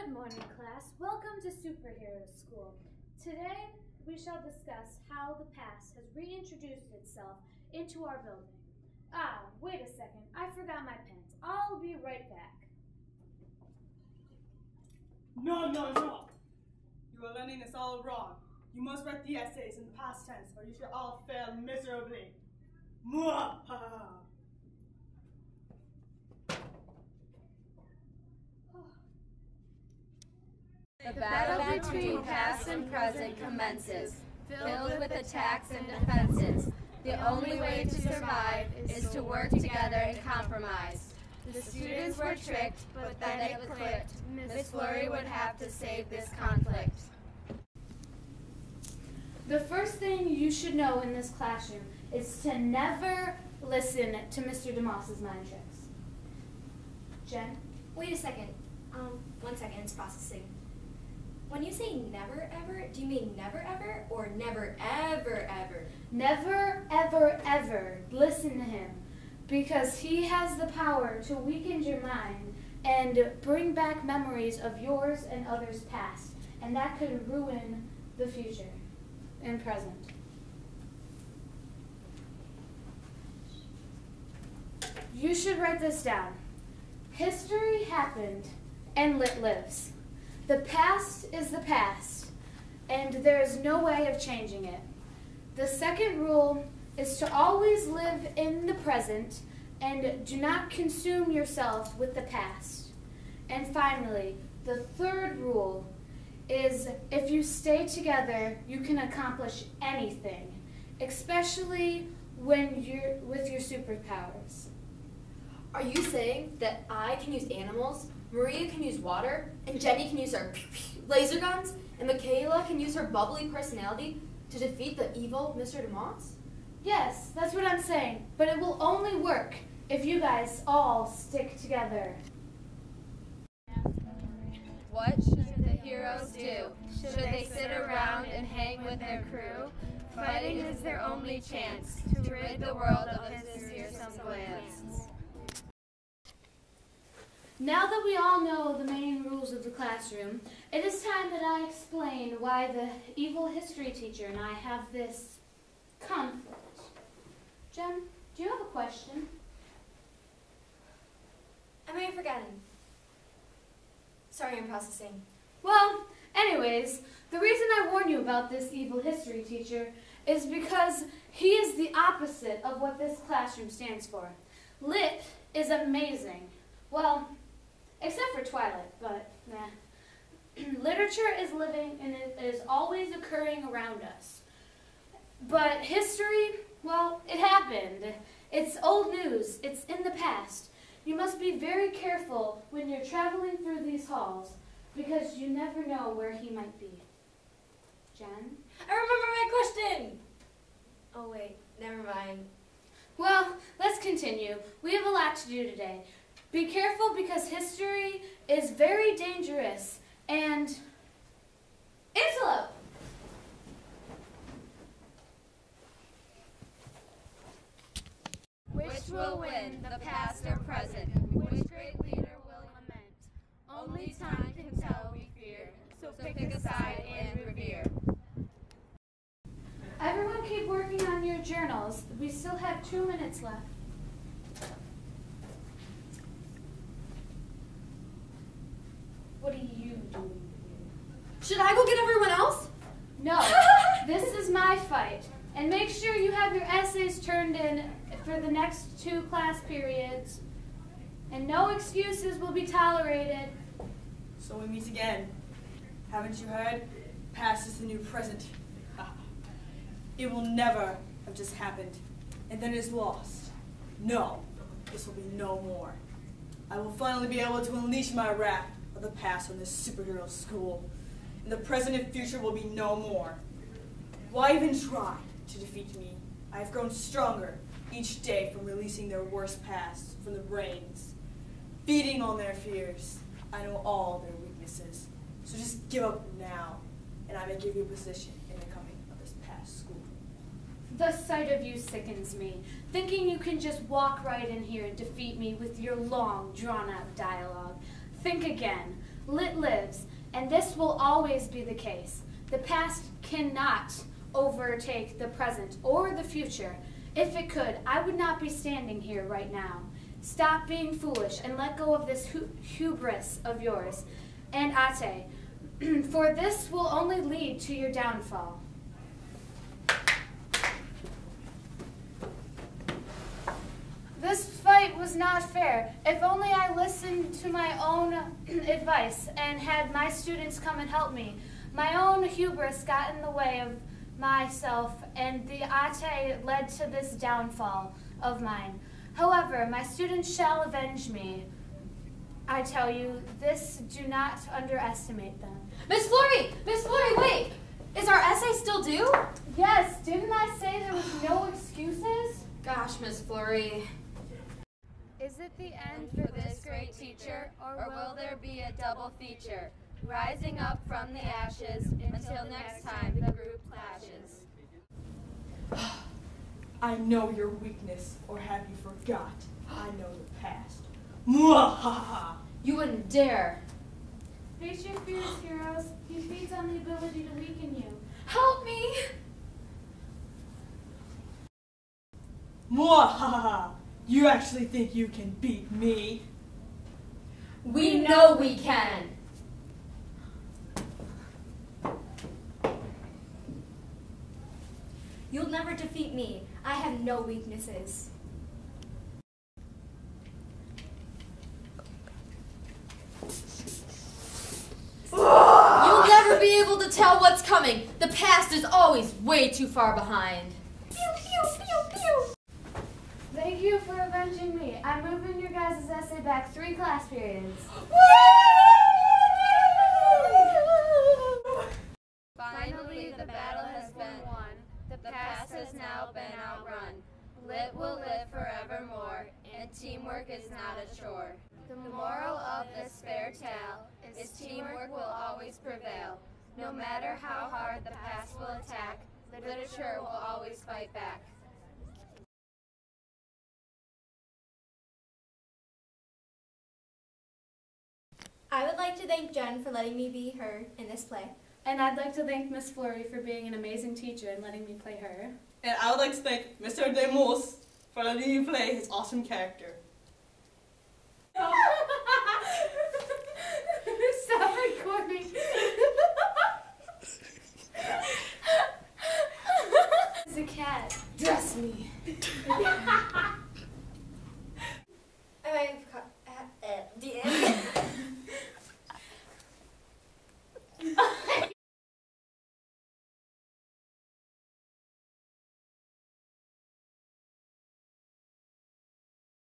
Good morning, class. Welcome to Superhero School. Today, we shall discuss how the past has reintroduced itself into our building. Ah, wait a second. I forgot my pens. I'll be right back. No. You are learning this all wrong. You must write the essays in past tense, or you shall all fail miserably. Mwahaha! The battle between past and present commences, filled with attacks and defenses. The only way to survive is to work together and compromise. The students were tricked, but then it clicked. Miss Flurry would have to save this conflict. The first thing you should know in this classroom is to never listen to Mr. DeMoss's mind tricks. Jen? Wait a second. 1 second, it's processing. When you say never ever, do you mean never ever or never ever ever? Never, ever, ever listen to him, because he has the power to weaken your mind and bring back memories of yours and others' past, and that could ruin the future and present. You should write this down. History happened and Lit lives. The past is the past, and there is no way of changing it. The second rule is to always live in the present and do not consume yourself with the past. And finally, the third rule is if you stay together, you can accomplish anything, especially when you're with your superpowers. Are you saying that I can use animals, Maria can use water, and Jenny can use her laser guns, and Michaela can use her bubbly personality to defeat the evil Mr. DeMoss? Yes, that's what I'm saying, but it will only work if you guys all stick together. What should the heroes do? Should they sit around and hang with their crew? Fighting is their only chance to rid the world of his fearsome glance. Now that we all know the main rules of the classroom, it is time that I explain why the evil history teacher and I have this conflict. Jen, do you have a question? I may have forgotten. Sorry, I'm processing. Well, anyways, the reason I warn you about this evil history teacher is because he is the opposite of what this classroom stands for. Lit is amazing. Well, except for Twilight, but nah. Literature is living and it is always occurring around us. But history, well, it happened. It's old news. It's in the past. You must be very careful when you're traveling through these halls because you never know where he might be. Jen? I remember my question! Oh wait, never mind. Well, let's continue. We have a lot to do today. Be careful because history is very dangerous and... Antelope! Which will win, the past or present? Which great leader will lament? Only time can tell, we fear. So pick a side and revere. Everyone keep working on your journals. We still have 2 minutes left. What are you doing here? Should I go get everyone else? No, this is my fight. And make sure you have your essays turned in for the next 2 class periods. And no excuses will be tolerated. So we meet again. Haven't you heard? Past is the new present. It will never have just happened, and then is lost. No, this will be no more. I will finally be able to unleash my wrath of the past on this superhero school, and the present and future will be no more. Why even try to defeat me? I have grown stronger each day from releasing their worst past from the brains, feeding on their fears. I know all their weaknesses, so just give up now, and I may give you a position in the coming of this past school. The sight of you sickens me, thinking you can just walk right in here and defeat me with your long, drawn-out dialogue. Think again. Lit lives, and this will always be the case. The past cannot overtake the present or the future. If it could, I would not be standing here right now. Stop being foolish and let go of this hubris of yours and Ate, for this will only lead to your downfall. This fight was not fair. If only I listened to my own advice and had my students come and help me. My own hubris got in the way of myself, and the Ate led to this downfall of mine. However, my students shall avenge me. I tell you, this, do not underestimate them. Miss Florey! Miss Florey, wait! Is our essay still due? Yes, didn't I say there was no excuses? Gosh, Miss Florey. Is it the end for this great teacher, or will there be a double feature, rising up from the ashes until next time the group clashes? I know your weakness, or have you forgot? I know the past. Mwahaha! You wouldn't dare. Face your fears, heroes. He feeds on the ability to weaken you. Help me! Mwahaha! You actually think you can beat me? We know we can. You'll never defeat me. I have no weaknesses. You'll never be able to tell what's coming. The past is always way too far behind. Pew, pew, pew, pew. Thank you for avenging me. I'm moving your guys' essay back 3 class periods. Finally, the battle has been won. The past has now been outrun. Lit will live forevermore, and teamwork is not a chore. The moral of this fair tale is teamwork will always prevail. No matter how hard the past will attack, literature will always fight back. I would like to thank Jen for letting me be her in this play. And I'd like to thank Miss Florey for being an amazing teacher and letting me play her. And I would like to thank Mr. Demos for letting me play his awesome character. Stop recording. It's a cat. Dress me.